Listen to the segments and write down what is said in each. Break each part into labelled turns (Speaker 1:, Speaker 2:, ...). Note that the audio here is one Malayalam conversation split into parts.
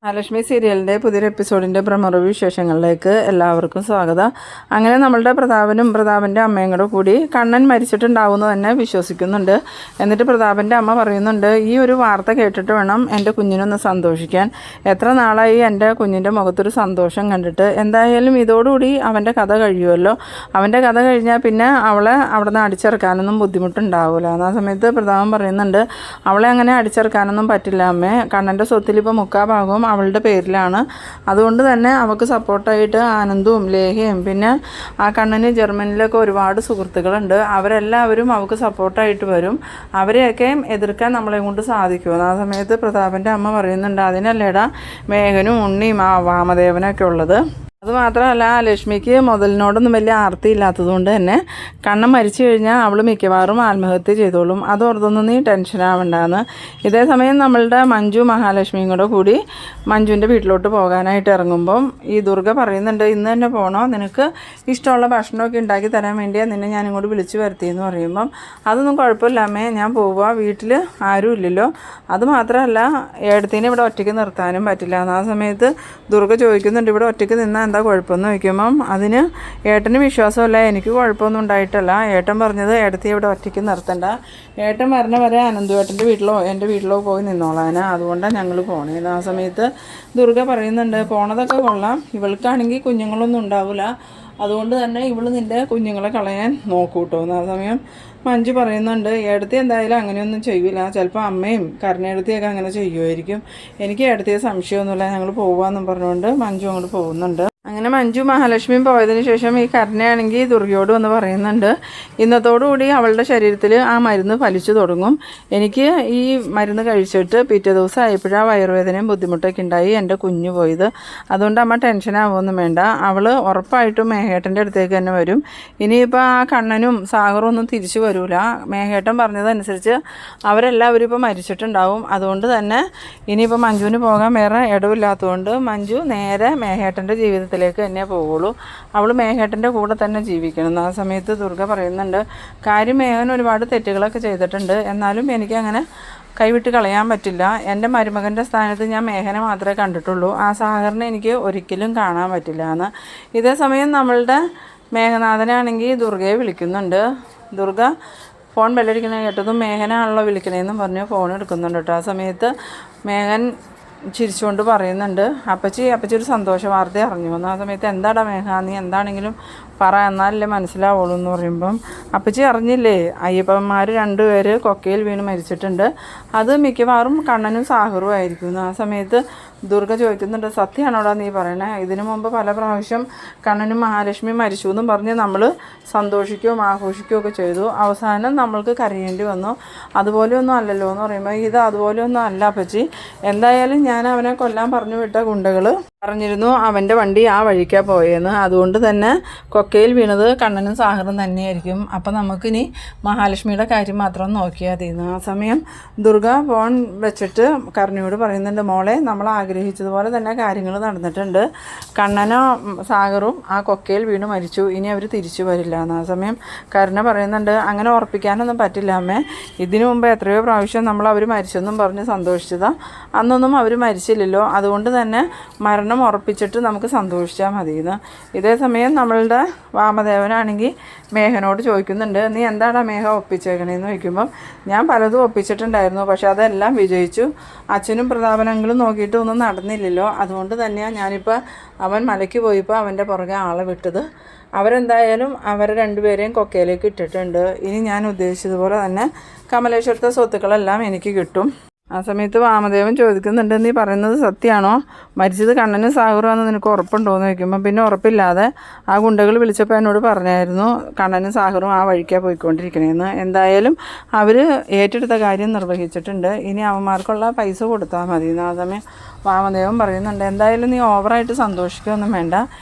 Speaker 1: മഹാലക്ഷ്മി സീരിയലിൻ്റെ പുതിയൊരു എപ്പിസോഡിൻ്റെ പ്രമോ വിശേഷങ്ങളിലേക്ക് എല്ലാവർക്കും സ്വാഗതം. അങ്ങനെ നമ്മളുടെ പ്രതാപൻ്റെ അമ്മയും കൂടെ കൂടി കണ്ണൻ മരിച്ചിട്ടുണ്ടാവുമെന്ന് തന്നെ വിശ്വസിക്കുന്നുണ്ട്. എന്നിട്ട് പ്രതാപൻ്റെ അമ്മ പറയുന്നുണ്ട്, ഈ ഒരു വാർത്ത കേട്ടിട്ട് വേണം എൻ്റെ കുഞ്ഞിനൊന്ന് സന്തോഷിക്കാൻ. എത്ര നാളായി എൻ്റെ കുഞ്ഞിൻ്റെ മുഖത്തൊരു സന്തോഷം കണ്ടിട്ട്. എന്തായാലും ഇതോടുകൂടി അവൻ്റെ കഥ കഴിയുമല്ലോ. അവൻ്റെ കഥ കഴിഞ്ഞാൽ പിന്നെ അവളെ അവിടെ നിന്ന് അടിച്ചിറക്കാനൊന്നും ബുദ്ധിമുട്ടുണ്ടാവില്ല. ആ സമയത്ത് പ്രതാപൻ പറയുന്നുണ്ട്, അവളെ അങ്ങനെ അടിച്ചിറക്കാനൊന്നും പറ്റില്ല അമ്മേ. കണ്ണൻ്റെ സ്വത്തിലിപ്പോൾ മുക്കാഭാഗവും അവളുടെ പേരിലാണ്. അതുകൊണ്ട് തന്നെ അവൾക്ക് സപ്പോർട്ടായിട്ട് ആനന്ദവും ലേഹയും പിന്നെ ആ കണ്ണന് ജർമ്മനിയിലൊക്കെ ഒരുപാട് സുഹൃത്തുക്കളുണ്ട്. അവരെല്ലാവരും അവൾക്ക് സപ്പോർട്ടായിട്ട് വരും. അവരെയൊക്കെ എതിർക്കാൻ നമ്മളെ കൊണ്ട് സാധിക്കുമോ? ആ സമയത്ത് പ്രതാപൻ്റെ അമ്മ പറയുന്നുണ്ട്, അതിനല്ലേടാ മേഘനും ഉണ്ണിയും ആ വാമദേവനൊക്കെ ഉള്ളത്. അതുമാത്രമല്ല, ലക്ഷ്മിക്ക് മുതലിനോടൊന്നും വലിയ ആർത്തി ഇല്ലാത്തതുകൊണ്ട് തന്നെ കണ്ണൻ മരിച്ചു കഴിഞ്ഞാൽ അവൾ മിക്കവാറും ആത്മഹത്യ ചെയ്തോളും. അതോർത്തൊന്നും നീ ടെൻഷൻ ആവണ്ടെന്ന്. ഇതേസമയം നമ്മളുടെ മഞ്ജു മഹാലക്ഷ്മിയും കൂടെ കൂടി മഞ്ജുവിൻ്റെ വീട്ടിലോട്ട് പോകാനായിട്ട് ഇറങ്ങുമ്പം ഈ ദുർഗ പറയുന്നുണ്ട്, ഇന്ന് തന്നെ പോകണോ? നിനക്ക് ഇഷ്ടമുള്ള ഭക്ഷണമൊക്കെ ഉണ്ടാക്കി തരാൻ വേണ്ടിയാണ് നിന്നെ ഞാനിങ്ങോട്ട് വിളിച്ചു വരുത്തിയെന്ന് പറയുമ്പം അതൊന്നും കുഴപ്പമില്ല അമ്മേ, ഞാൻ പോവുക, വീട്ടിൽ ആരും ഇല്ലല്ലോ. അതുമാത്രമല്ല, ഏടത്തിനെ ഇവിടെ ഒറ്റയ്ക്ക് നിർത്താനും പറ്റില്ല. ആ സമയത്ത് ദുർഗ ചോദിക്കുന്നുണ്ട്, ഇവിടെ ഒറ്റയ്ക്ക് നിന്നാൽ എന്താ കുഴപ്പമെന്ന് ചോദിക്കുമ്പം അതിന് ഏട്ടന് വിശ്വാസമല്ല, എനിക്ക് കുഴപ്പമൊന്നും ഉണ്ടായിട്ടല്ല. ഏട്ടൻ പറഞ്ഞത് ഏടത്തി ഇവിടെ ഒറ്റയ്ക്ക് നിർത്തണ്ട, ഏട്ടൻ വരണ വരെ അനന്തുവേട്ടൻ്റെ വീട്ടിലോ എൻ്റെ വീട്ടിലോ പോയി നിന്നോളാന്, അതുകൊണ്ടാണ് ഞങ്ങൾ പോണേന്ന്. ആ സമയത്ത് ദുർഗ പറയുന്നുണ്ട്, പോണതൊക്കെ കൊള്ളാം, ഇവൾക്കാണെങ്കിൽ കുഞ്ഞുങ്ങളൊന്നും ഉണ്ടാവില്ല, അതുകൊണ്ട് തന്നെ ഇവൾ നിൻ്റെ കുഞ്ഞുങ്ങളെ കളയാൻ നോക്കൂട്ടോന്ന്. ആ സമയം മഞ്ജു പറയുന്നുണ്ട്, ഏടത്തി എന്തായാലും അങ്ങനെയൊന്നും ചെയ്യില്ല, ചിലപ്പോൾ അമ്മയും കരുണേടത്തിയൊക്കെ അങ്ങനെ ചെയ്യുമായിരിക്കും, എനിക്ക് ഏടത്തിയെ സംശയമൊന്നുമില്ല, ഞങ്ങൾ പോകാമെന്നും പറഞ്ഞുകൊണ്ട് മഞ്ജു അങ്ങോട്ട് പോകുന്നുണ്ട്. അങ്ങനെ മഞ്ജു മഹാലക്ഷ്മിയും പോയതിന് ശേഷം ഈ കരുണയാണെങ്കിൽ ദുർഗയോട് വന്ന് പറയുന്നുണ്ട്, ഇന്നത്തോടുകൂടി അവളുടെ ശരീരത്തിൽ ആ മരുന്ന് ഫലിച്ചു തുടങ്ങും. എനിക്ക് ഈ മരുന്ന് കഴിച്ചിട്ട് പിറ്റേ ദിവസം ആയപ്പോഴാണ് വയറുവേദനയും ബുദ്ധിമുട്ടൊക്കെ ഉണ്ടായി എൻ്റെ കുഞ്ഞു പോയത്. അതുകൊണ്ട് അമ്മ ടെൻഷനാവുമൊന്നും വേണ്ട, അവൾ ഉറപ്പായിട്ടും മേഘേട്ടൻ്റെ അടുത്തേക്ക് തന്നെ വരും. ഇനിയിപ്പോൾ ആ കണ്ണനും സാഗറും ഒന്നും തിരിച്ചു വരില്ല. മേഘേട്ടൻ പറഞ്ഞതനുസരിച്ച് അവരെല്ലാവരും ഇപ്പോൾ മരിച്ചിട്ടുണ്ടാവും. അതുകൊണ്ട് തന്നെ ഇനിയിപ്പോൾ മഞ്ജുവിന് പോകാൻ വേറെ ഇടവില്ലാത്തതുകൊണ്ട് മഞ്ജു നേരെ മേഘേട്ടൻ്റെ ജീവിതത്തിലേക്ക് തന്നെ പോവുള്ളൂ. അവൾ മേഘേട്ടൻ്റെ കൂടെ തന്നെ ജീവിക്കണം. ആ സമയത്ത് ദുർഗ പറയുന്നുണ്ട്, കാര്യം മേഘൻ ഒരുപാട് തെറ്റുകളൊക്കെ ചെയ്തിട്ടുണ്ട്, എന്നാലും എനിക്കങ്ങനെ കൈവിട്ട് കളയാൻ പറ്റില്ല. എൻ്റെ മരുമകൻ്റെ സ്ഥാനത്ത് ഞാൻ മേഘനെ മാത്രമേ കണ്ടിട്ടുള്ളൂ, ആ സാഗറിനെ എനിക്ക് ഒരിക്കലും കാണാൻ പറ്റില്ല എന്ന്. ഇതേ സമയം നമ്മളുടെ മേഘനാഥനാണെങ്കിൽ ദുർഗയെ വിളിക്കുന്നുണ്ട്. ദുർഗ ഫോൺ ബെല്ലടിക്കണ കേട്ടതും മേഘനാണല്ലോ വിളിക്കണേന്നും പറഞ്ഞ് ഫോൺ എടുക്കുന്നുണ്ട് കേട്ടോ. ആ സമയത്ത് മേഘൻ ചിരിച്ചുകൊണ്ട് പറയുന്നുണ്ട്, അപ്പച്ചി ഒരു സന്തോഷ വാർത്ത അറിഞ്ഞു വന്നു. ആ സമയത്ത് എന്താടാ മേഘ, നീ എന്താണെങ്കിലും പറ, എന്നാലല്ലേ മനസ്സിലാവുള്ളൂ എന്ന് പറയുമ്പം അപ്പച്ചി അറിഞ്ഞില്ലേ, അയ്യപ്പന്മാർ 2 പേര് കൊക്കയിൽ വീണ് മരിച്ചിട്ടുണ്ട്, അത് മിക്കവാറും കണ്ണനും സാഗറും ആയിരിക്കും. ആ സമയത്ത് ദുർഗ ചോദിക്കുന്നുണ്ട്, സത്യമാണോടാ നീ പറയണേ? ഇതിനു മുമ്പ് പല പ്രാവശ്യം കണ്ണനും മഹാലക്ഷ്മി മരിച്ചു എന്നും പറഞ്ഞ് നമ്മൾ സന്തോഷിക്കുകയും ആഘോഷിക്കുകയൊക്കെ ചെയ്തു, അവസാനം നമ്മൾക്ക് കരയേണ്ടി വന്നു, അതുപോലെയൊന്നും അല്ലല്ലോ എന്ന് പറയുമ്പോൾ ഇത് അതുപോലെയൊന്നും അല്ല അപ്പച്ചി. എന്തായാലും ഞാൻ അവനെ കൊല്ലാൻ പറഞ്ഞു വിട്ട ഗുണ്ടകൾ പറഞ്ഞിരുന്നു അവൻ്റെ വണ്ടി ആ വഴിക്കാണ് പോയെന്ന്, അതുകൊണ്ട് തന്നെ കൊക്കയിൽ വീണത് കണ്ണനും സാഗറും തന്നെയായിരിക്കും. അപ്പം നമുക്കിനി മഹാലക്ഷ്മിയുടെ കാര്യം മാത്രം നോക്കിയാൽ മതിയെന്ന്. ആ സമയം ദുർഗ ഫോൺ വെച്ചിട്ട് കരുണയോട് പറയുന്നുണ്ട്, മോളെ, നമ്മൾ ആഗ്രഹിച്ചതുപോലെ തന്നെ കാര്യങ്ങൾ നടന്നിട്ടുണ്ട്, കണ്ണനോ സാഗറും ആ കൊക്കയിൽ വീണ് മരിച്ചു, ഇനി അവർ തിരിച്ചു വരില്ല എന്ന്. ആ സമയം കരുണ പറയുന്നുണ്ട്, അങ്ങനെ ഉറപ്പിക്കാനൊന്നും പറ്റില്ല അമ്മേ, ഇതിനു മുമ്പ് എത്രയോ പ്രാവശ്യം നമ്മൾ അവർ മരിച്ചെന്നും പറഞ്ഞ് സന്തോഷിച്ചതാണ്, അന്നൊന്നും അവർ മരിച്ചില്ലല്ലോ, അതുകൊണ്ട് തന്നെ മരണം ഉറപ്പിച്ചിട്ട് നമുക്ക് സന്തോഷിച്ചാൽ മതിയെന്ന്. ഇതേ സമയം നമ്മളുടെ വാമദേവനാണെങ്കിൽ മേഘനോട് ചോദിക്കുന്നുണ്ട്, നീ എന്താടാ മേഘ ഒപ്പിച്ചേക്കണേന്ന് ചോദിക്കുമ്പം ഞാൻ പലതും ഒപ്പിച്ചിട്ടുണ്ടായിരുന്നു, പക്ഷെ അതെല്ലാം വിജയിച്ചു, അച്ഛനും പ്രതാപനങ്ങളും നോക്കിയിട്ട് ഒന്നും നടന്നില്ലല്ലോ, അതുകൊണ്ട് തന്നെയാണ് ഞാനിപ്പോൾ അവൻ മലയ്ക്ക് പോയപ്പോൾ അവൻ്റെ പുറകെ ആളെ വിട്ടത്, അവരെന്തായാലും അവരെ 2 പേരെയും കൊക്കയിലേക്ക് ഇട്ടിട്ടുണ്ട്, ഇനി ഞാൻ ഉദ്ദേശിച്ചതുപോലെ തന്നെ കമലേശ്വരത്തെ സ്വത്തുക്കളെല്ലാം എനിക്ക് കിട്ടും. ആ സമയത്ത് വാമദേവൻ ചോദിക്കുന്നുണ്ട്, നീ പറയുന്നത് സത്യമാണോ? മരിച്ചത് കണ്ണനും സാഗറുമാണെന്ന് നിനക്ക് ഉറപ്പുണ്ടോ എന്ന് ചോദിക്കുമ്പോൾ പിന്നെ ഉറപ്പില്ലാതെ ആ ഗുണ്ടകൾ വിളിച്ചപ്പോൾ എന്നോട് പറഞ്ഞായിരുന്നു കണ്ണനും സാഗറും ആ വഴിക്കാണ് പോയിക്കൊണ്ടിരിക്കണേന്ന്. എന്തായാലും അവർ ഏറ്റെടുത്ത കാര്യം നിർവഹിച്ചിട്ടുണ്ട്, ഇനി അവന്മാർക്കുള്ള പൈസ കൊടുത്താൽ മതി. ആ സമയം വാമദേവൻ പറയുന്നുണ്ട്, എന്തായാലും നീ ഓവറായിട്ട് സന്തോഷിക്കുകയൊന്നും വേണ്ട,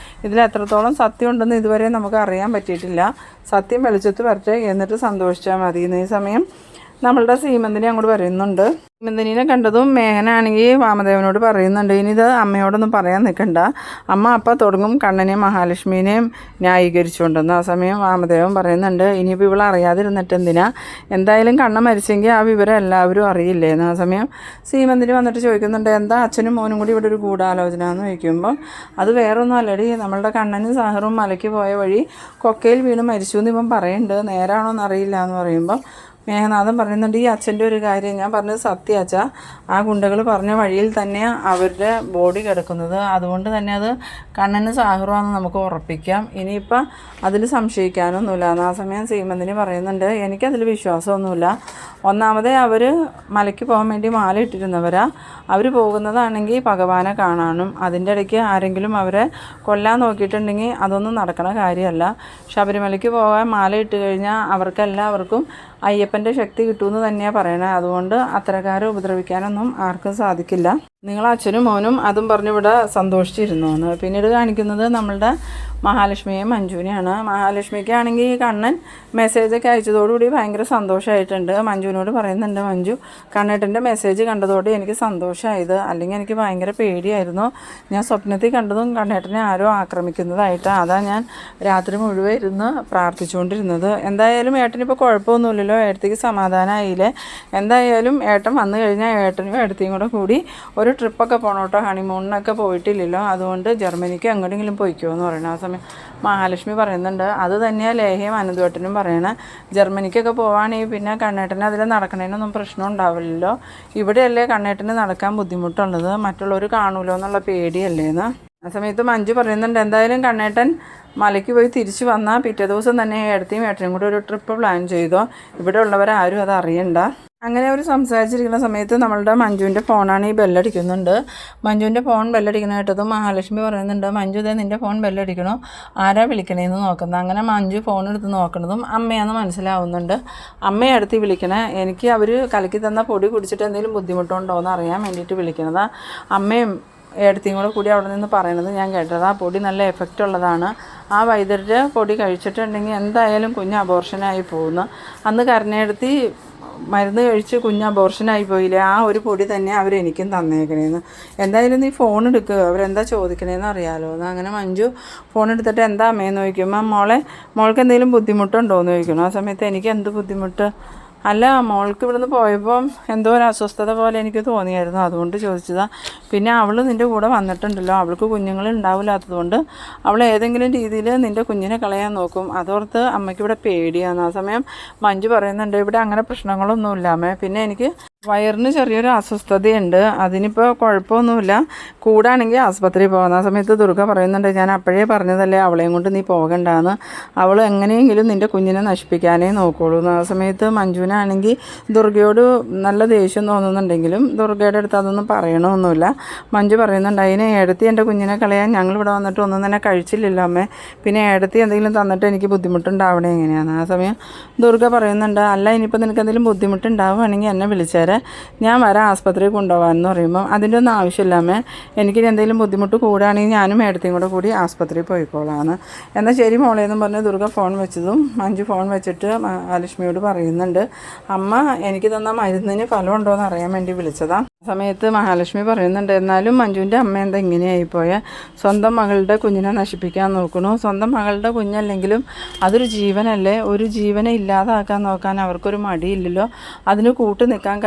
Speaker 1: ഇതിൽ എത്രത്തോളം സത്യം ഉണ്ടെന്ന് ഇതുവരെ നമുക്ക് അറിയാൻ പറ്റിയിട്ടില്ല, സത്യം വെളിച്ചത്ത് വരട്ടെ, എന്നിട്ട് സന്തോഷിച്ചാൽ മതി. ഈ സമയം നമ്മളുടെ സീമന്തിനെ അങ്ങോട്ട് പറയുന്നുണ്ട്. സീമന്തിനെ കണ്ടതും മേഘനാണെങ്കിൽ വാമദേവനോട് പറയുന്നുണ്ട്, ഇനി ഇത് അമ്മയോടൊന്നും പറയാൻ നിൽക്കണ്ട. അമ്മ അപ്പം തുടങ്ങും കണ്ണനെയും മഹാലക്ഷ്മീനെയും ന്യായീകരിച്ചുകൊണ്ടെന്ന്. ആ സമയം വാമദേവൻ പറയുന്നുണ്ട്, ഇനിയിപ്പോൾ ഇവൾ അറിയാതിരുന്നിട്ട് എന്തിനാ, എന്തായാലും കണ്ണൻ മരിച്ചെങ്കിൽ ആ വിവരം എല്ലാവരും അറിയില്ലേന്ന്. ആ സമയം സീമന്തിന് വന്നിട്ട് ചോദിക്കുന്നുണ്ട്, എന്താ അച്ഛനും മോനും കൂടി ഇവിടെ ഒരു ഗൂഢാലോചന എന്ന് ചോദിക്കുമ്പം, അത് വേറൊന്നും അല്ലടി, നമ്മളുടെ കണ്ണനും സാഹറും മലയ്ക്ക് പോയ വഴി കൊക്കയിൽ വീണ് മരിച്ചു എന്ന് ഇവൻ പറയുന്നുണ്ട്, നേരാണോ എന്നറിയില്ല എന്ന് പറയുമ്പം മേഘനാഥൻ പറയുന്നുണ്ട്, ഈ അച്ഛൻ്റെ ഒരു കാര്യം ഞാൻ പറഞ്ഞത് സത്യാച്ച, ആ ഗുണ്ടകൾ പറഞ്ഞ വഴിയിൽ തന്നെ അവരുടെ ബോഡി കിടക്കുന്നത്, അതുകൊണ്ട് തന്നെ അത് കണ്ണന് സാഹറുവാണെന്ന് നമുക്ക് ഉറപ്പിക്കാം, ഇനിയിപ്പം അതിൽ സംശയിക്കാനൊന്നുമില്ല. ആ സമയം സീമന്തിന് പറയുന്നുണ്ട്, എനിക്കതിൽ വിശ്വാസമൊന്നുമില്ല. ഒന്നാമതേ അവർ മലയ്ക്ക് പോകാൻ വേണ്ടി മാല ഇട്ടിരുന്നവരാ, അവർ പോകുന്നതാണെങ്കിൽ ഭഗവാനെ കാണാനും, അതിൻ്റെ ഇടയ്ക്ക് ആരെങ്കിലും അവരെ കൊല്ലാൻ നോക്കിയിട്ടുണ്ടെങ്കിൽ അതൊന്നും നടക്കണ കാര്യമല്ല. ശബരിമലയ്ക്ക് പോകാൻ മാല ഇട്ട് കഴിഞ്ഞാൽ അവർക്കെല്ലാവർക്കും അയ്യപ്പൻ്റെ ശക്തി കിട്ടുമെന്ന് തന്നെയാണ് പറയണത്. അതുകൊണ്ട് അത്തരക്കാരെ ഉപദ്രവിക്കാനൊന്നും ആർക്കും സാധിക്കില്ല. നിങ്ങൾ അച്ഛനും മോനും അതും പറഞ്ഞിവിടെ സന്തോഷിച്ചിരുന്നു എന്ന്. പിന്നീട് കാണിക്കുന്നത് നമ്മളുടെ മഹാലക്ഷ്മിയെയും മഞ്ജുവിനെയാണ്. മഹാലക്ഷ്മിക്കാണെങ്കിൽ കണ്ണൻ മെസ്സേജൊക്കെ അയച്ചതോടുകൂടി ഭയങ്കര സന്തോഷമായിട്ടുണ്ട്. മഞ്ജുവിനോട് പറയുന്നുണ്ട്, മഞ്ജു കണ്ണേട്ടൻ്റെ മെസ്സേജ് കണ്ടതോടെ എനിക്ക് സന്തോഷമായത്, അല്ലെങ്കിൽ എനിക്ക് ഭയങ്കര പേടിയായിരുന്നു. ഞാൻ സ്വപ്നത്തിൽ കണ്ടതും കണ്ണേട്ടനെ ആരോ ആക്രമിക്കുന്നതായിട്ടാണ്, അതാ ഞാൻ രാത്രി മുഴുവൻ ഇരുന്ന് പ്രാർത്ഥിച്ചുകൊണ്ടിരുന്നത്. എന്തായാലും ഏട്ടനിപ്പോൾ കുഴപ്പമൊന്നുമില്ലല്ലോ, ഏട്ടത്തേക്ക് സമാധാനമായില്ലേ, എന്തായാലും ഏട്ടൻ വന്നു കഴിഞ്ഞാൽ ഏട്ടനും ഏട്ടത്തെയും കൂടി ഒരു ട്രിപ്പൊക്കെ പോകണം കേട്ടോ, ഹണിമൂണിനൊക്കെ പോയിട്ടില്ലല്ലോ, അതുകൊണ്ട് ജർമ്മനിക്ക് എങ്ങോട്ടെങ്കിലും പോയിക്കോ എന്ന് പറയണം. ആ സമയം മഹാലക്ഷ്മി പറയുന്നുണ്ട്, അത് തന്നെയാണ് ലേഹയും അനന്തവേട്ടനും പറയണേ, ജർമ്മനിക്കൊക്കെ പോവുകയാണെങ്കിൽ പിന്നെ കണ്ണേട്ടന് അതിൽ നടക്കണതിനൊന്നും പ്രശ്നം ഉണ്ടാവില്ലല്ലോ, ഇവിടെയല്ലേ കണ്ണേട്ടന് നടക്കാൻ ബുദ്ധിമുട്ടുള്ളത്, മറ്റുള്ളവർ കാണുമല്ലോ എന്നുള്ള പേടിയല്ലേന്ന്. ആ സമയത്ത് മഞ്ജു പറയുന്നുണ്ട്, എന്തായാലും കണ്ണേട്ടൻ മലയ്ക്ക് പോയി തിരിച്ചു വന്നാൽ പിറ്റേ ദിവസം തന്നെ ഏടത്തെയും ഏട്ടനും കൂടി ഒരു ട്രിപ്പ് പ്ലാൻ ചെയ്തോ, ഇവിടെ ഉള്ളവരാരും അത് അറിയണ്ട. അങ്ങനെ അവർ സംസാരിച്ചിരിക്കുന്ന സമയത്ത് നമ്മളുടെ മഞ്ജുവിൻ്റെ ഫോണാണ് ഈ ബെല്ലടിക്കുന്നുണ്ട്. മഞ്ജുവിൻ്റെ ഫോൺ ബെല്ലടിക്കുന്ന കേട്ടതും മഹാലക്ഷ്മി പറയുന്നുണ്ട്, മഞ്ജു ഇതേ നിൻ്റെ ഫോൺ ബെല്ലടിക്കണോ, ആരാ വിളിക്കണേന്ന് നോക്കുന്നത്. അങ്ങനെ മഞ്ജു ഫോൺ എടുത്ത് നോക്കണതും അമ്മയാണെന്ന് മനസ്സിലാവുന്നുണ്ട്. അമ്മയെ അടുത്ത് വിളിക്കണേ, എനിക്ക് അവർ കലക്കി തന്ന പൊടി കുടിച്ചിട്ട് എന്തെങ്കിലും ബുദ്ധിമുട്ടുണ്ടോ എന്ന് അറിയാൻ വേണ്ടിയിട്ട് വിളിക്കണതാണ്. അമ്മയും ഏടത്തിയും കൂടി അവിടെ നിന്ന് പറയണത് ഞാൻ കേട്ടത്, ആ പൊടി നല്ല എഫക്റ്റ് ഉള്ളതാണ്, ആ വൈദ്യരുടെ പൊടി കഴിച്ചിട്ടുണ്ടെങ്കിൽ എന്തായാലും കുഞ്ഞ് അബോർഷനായി പോകുന്നു. അന്ന് കരുണയെടുത്തി മരുന്ന് കഴിച്ച് കുഞ്ഞ് അബോർഷനായി പോയില്ലേ, ആ ഒരു പൊടി തന്നെ അവരെനിക്കും തന്നേക്കണേന്ന്. എന്തായാലും നീ ഫോൺ എടുക്കുക, അവരെന്താ ചോദിക്കണേന്ന് അറിയാമല്ലോ എന്ന്. അങ്ങനെ മഞ്ജു ഫോൺ എടുത്തിട്ട് എന്താ അമ്മയെന്ന് ചോദിക്കുമ്പോൾ, മോൾക്ക് എന്തെങ്കിലും ബുദ്ധിമുട്ടുണ്ടോ എന്ന് ചോദിക്കണം. ആ സമയത്ത് എനിക്ക് എന്ത് ബുദ്ധിമുട്ട്, അല്ല മോൾക്ക് ഇവിടുന്ന് പോയപ്പം എന്തോ ഒരു അസ്വസ്ഥത പോലെ എനിക്ക് തോന്നിയായിരുന്നു, അതുകൊണ്ട് ചോദിച്ചതാണ്. പിന്നെ അവൾ നിൻ്റെ കൂടെ വന്നിട്ടുണ്ടല്ലോ, അവൾക്ക് കുഞ്ഞുങ്ങൾ ഉണ്ടാവില്ലാത്തതുകൊണ്ട് അവൾ ഏതെങ്കിലും രീതിയിൽ നിൻ്റെ കുഞ്ഞിനെ കളയാൻ നോക്കും, അതോർത്ത് അമ്മയ്ക്ക് ഇവിടെ പേടിയാണ്. ആ സമയം മഞ്ജു പറയുന്നുണ്ട്, ഇവിടെ അങ്ങനെ പ്രശ്നങ്ങളൊന്നും ഇല്ലാമേ, പിന്നെ എനിക്ക് വയറിന് ചെറിയൊരു അസ്വസ്ഥതയുണ്ട്, അതിനിപ്പോൾ കുഴപ്പമൊന്നുമില്ല, കൂടാണെങ്കിൽ ആസ്പത്രിയിൽ പോകുന്ന. ആ സമയത്ത് ദുർഗ പറയുന്നുണ്ട്, ഞാൻ അപ്പോഴേ പറഞ്ഞതല്ലേ അവളെയും കൊണ്ട് നീ പോകണ്ടാന്ന്, അവൾ എങ്ങനെയെങ്കിലും നിൻ്റെ കുഞ്ഞിനെ നശിപ്പിക്കാനേ നോക്കുള്ളൂ. ആ സമയത്ത് മഞ്ജുവിനാണെങ്കിൽ ദുർഗയോട് നല്ല ദേഷ്യം തോന്നുന്നുണ്ടെങ്കിലും ദുർഗയുടെ അടുത്ത് അതൊന്നും പറയണമൊന്നുമില്ല. മഞ്ജു പറയുന്നുണ്ട്, അതിന് ഏടത്തി എൻ്റെ കുഞ്ഞിനെ കളയാൻ ഞങ്ങളിവിടെ വന്നിട്ട് ഒന്നും തന്നെ കഴിച്ചില്ലല്ലോ അമ്മേ, പിന്നെ ഏടത്തി എന്തെങ്കിലും തന്നിട്ട് എനിക്ക് ബുദ്ധിമുട്ടുണ്ടാവണേ എങ്ങനെയാണ്. ആ സമയം ദുർഗ പറയുന്നുണ്ട്, അല്ല ഇനിയിപ്പോൾ നിനക്ക് എന്തെങ്കിലും ബുദ്ധിമുട്ടുണ്ടാവുകയാണെങ്കിൽ എന്നെ വിളിച്ചാൽ ഞാൻ വരാം ആസ്പത്രിയിൽ കൊണ്ടുപോകാമെന്ന് പറയുമ്പം അതിൻ്റെ ഒന്നും ആവശ്യമില്ലാമേ, എനിക്ക് എന്തെങ്കിലും ബുദ്ധിമുട്ട് കൂടുകയാണെങ്കിൽ ഞാനും ഏടത്തെയും കൂടി ആസ്പത്രിയിൽ പോയിക്കോളാന്ന്. എന്നാൽ ശരി മോളേന്ന് പറഞ്ഞ് ദുർഗ ഫോൺ വെച്ചതും മഞ്ജു ഫോൺ വെച്ചിട്ട് മഹാലക്ഷ്മിയോട് പറയുന്നുണ്ട്, അമ്മ എനിക്ക് തന്ന മരുന്നിന് ഫലമുണ്ടോ എന്ന് അറിയാൻ വേണ്ടി വിളിച്ചതാണ്. സമയത്ത് മഹാലക്ഷ്മി പറയുന്നുണ്ട്, എന്നാലും മഞ്ജുവിൻ്റെ അമ്മ എന്താ ഇങ്ങനെയായിപ്പോയ, സ്വന്തം മകളുടെ കുഞ്ഞിനെ നശിപ്പിക്കാൻ നോക്കണു, സ്വന്തം മകളുടെ കുഞ്ഞല്ലെങ്കിലും അതൊരു ജീവനല്ലേ, ഒരു ജീവനെ ഇല്ലാതാക്കാൻ നോക്കാൻ അവർക്കൊരു മടിയില്ലല്ലോ, അതിന് കൂട്ട് നിൽക്കാൻ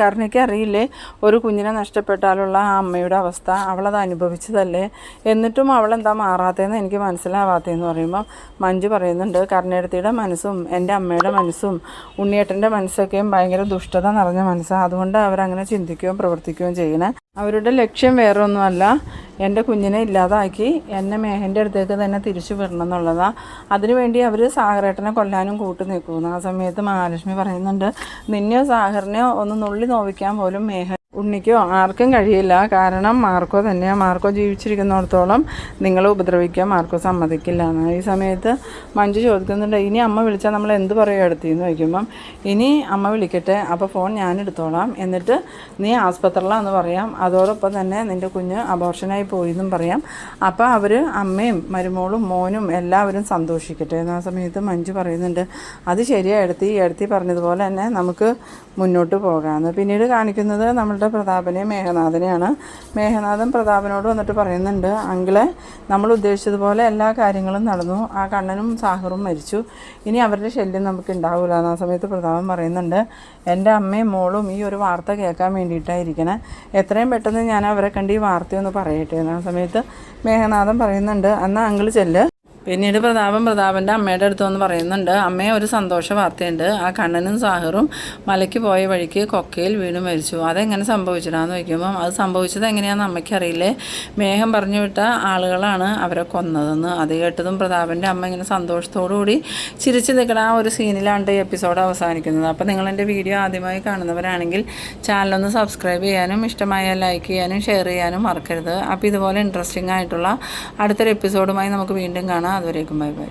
Speaker 1: കരുണയ്ക്ക് അറിയില്ലേ ഒരു കുഞ്ഞിനെ നഷ്ടപ്പെട്ടാലുള്ള ആ അമ്മയുടെ അവസ്ഥ, അവളത് അനുഭവിച്ചതല്ലേ, എന്നിട്ടും അവളെന്താ മാറാത്തതെന്ന് എനിക്ക് മനസ്സിലാവാത്തതെന്ന് പറയുമ്പം മഞ്ജു പറയുന്നുണ്ട്, കരുണേടത്തിയുടെ മനസ്സും എൻ്റെ അമ്മയുടെ മനസ്സും ഉണ്ണിയേട്ടൻ്റെ മനസ്സൊക്കെയും ഭയങ്കര ദുഷ്ടത നിറഞ്ഞ മനസ്സാണ്, അതുകൊണ്ട് അവരങ്ങനെ ചിന്തിക്കുകയും പ്രവർത്തിക്കുകയും ചെയ്യണേ. അവരുടെ ലക്ഷ്യം വേറെ ഒന്നുമല്ല, എൻ്റെ കുഞ്ഞിനെ ഇല്ലാതാക്കി എന്നെ മേഘൻ്റെ അടുത്തേക്ക് തന്നെ തിരിച്ചു വിടണം എന്നുള്ളതാണ്, അതിനുവേണ്ടി അവർ സാഗരേട്ടനെ കൊല്ലാനും കൂട്ടു നിൽക്കുന്നു. ആ സമയത്ത് മഹാലക്ഷ്മി പറയുന്നുണ്ട്, നിന്നെയോ സാഗറിനെയോ ഒന്ന് നുള്ളി നോവിക്കാൻ പോലും മേഘ ഉണ്ണിക്കോ ആർക്കും കഴിയില്ല. കാരണം മാർക്കോ തന്നെയാണ്. മാർക്കോ ജീവിച്ചിരിക്കുന്നിടത്തോളം നിങ്ങളെ ഉപദ്രവിക്കാൻ മാർക്കോ സമ്മതിക്കില്ല എന്ന്. ഈ സമയത്ത് മഞ്ജു ചോദിക്കുന്നുണ്ട്, ഇനി അമ്മ വിളിച്ചാൽ നമ്മൾ എന്ത് പറയും എടുത്തിന്ന് ചോദിക്കുമ്പം, ഇനി അമ്മ വിളിക്കട്ടെ, അപ്പോൾ ഫോൺ ഞാൻ എടുത്തോളാം, എന്നിട്ട് നീ ആസ്പത്രിയിലാണെന്ന് പറയാം, അതോടൊപ്പം തന്നെ നിൻ്റെ കുഞ്ഞ് അബോർഷനായി പോയി എന്നും പറയാം. അപ്പോൾ അവർ അമ്മയും മരുമോളും മോനും എല്ലാവരും സന്തോഷിക്കട്ടെ എന്ന്. ആ സമയത്ത് മഞ്ജു പറയുന്നുണ്ട്, അത് ശരിയാണ് എടുത്തി പറഞ്ഞതുപോലെ തന്നെ നമുക്ക് മുന്നോട്ട് പോകാമെന്ന്. പിന്നീട് കാണിക്കുന്നത് നമ്മളുടെ പ്രതാപനെയും മേഘനാഥനെയാണ്. മേഘനാഥൻ പ്രതാപനോട് വന്നിട്ട് പറയുന്നുണ്ട്, അങ്കിളെ നമ്മൾ ഉദ്ദേശിച്ചതുപോലെ എല്ലാ കാര്യങ്ങളും നടന്നു, ആ കണ്ണനും സാഹറും മരിച്ചു, ഇനി അവരുടെ ശല്യം നമുക്ക് ഉണ്ടാവില്ല എന്ന്. ആ സമയത്ത് പ്രതാപൻ പറയുന്നുണ്ട്, എൻ്റെ അമ്മയും മോളും ഈ ഒരു വാർത്ത കേൾക്കാൻ വേണ്ടിയിട്ടായിരിക്കണേ, എത്രയും പെട്ടെന്ന് ഞാൻ അവരെ കണ്ട് ഈ വാർത്തയൊന്ന് പറയട്ടെ എന്ന്. ആ സമയത്ത് മേഘനാഥൻ പറയുന്നുണ്ട്, എന്നാൽ അങ്കിൾ ചെല്ല്. പിന്നീട് പ്രതാപൻ്റെ അമ്മയുടെ അടുത്ത് വന്ന് പറയുന്നുണ്ട്, അമ്മയെ ഒരു സന്തോഷ വാർത്തയുണ്ട്, ആ കണ്ണനും സാഹറും മലയ്ക്ക് പോയ വഴിക്ക് കൊക്കയിൽ വീണ് മരിച്ചു. അതെങ്ങനെ സംഭവിച്ചിട്ടാന്ന് ചോദിക്കുമ്പം, അത് സംഭവിച്ചത് എങ്ങനെയാണെന്ന് അമ്മയ്ക്കറിയില്ലേ, മേഘം പറഞ്ഞു വിട്ട ആളുകളാണ് അവരെ കൊന്നതെന്ന്. അത് കേട്ടതും പ്രതാപൻ്റെ അമ്മ ഇങ്ങനെ സന്തോഷത്തോടുകൂടി ചിരിച്ചു നിൽക്കുന്ന ആ ഒരു സീനിലാണ് ഈ എപ്പിസോഡ് അവസാനിക്കുന്നത്. അപ്പോൾ നിങ്ങളെൻ്റെ വീഡിയോ ആദ്യമായി കാണുന്നവരാണെങ്കിൽ ചാനലൊന്ന് സബ്സ്ക്രൈബ് ചെയ്യാനും ഇഷ്ടമായ ലൈക്ക് ചെയ്യാനും ഷെയർ ചെയ്യാനും മറക്കരുത്. അപ്പോൾ ഇതുപോലെ ഇൻട്രസ്റ്റിംഗ് ആയിട്ടുള്ള അടുത്തൊരു എപ്പിസോഡുമായി നമുക്ക് വീണ്ടും കാണാം. അതുവരേക്കും ബൈ ബൈ.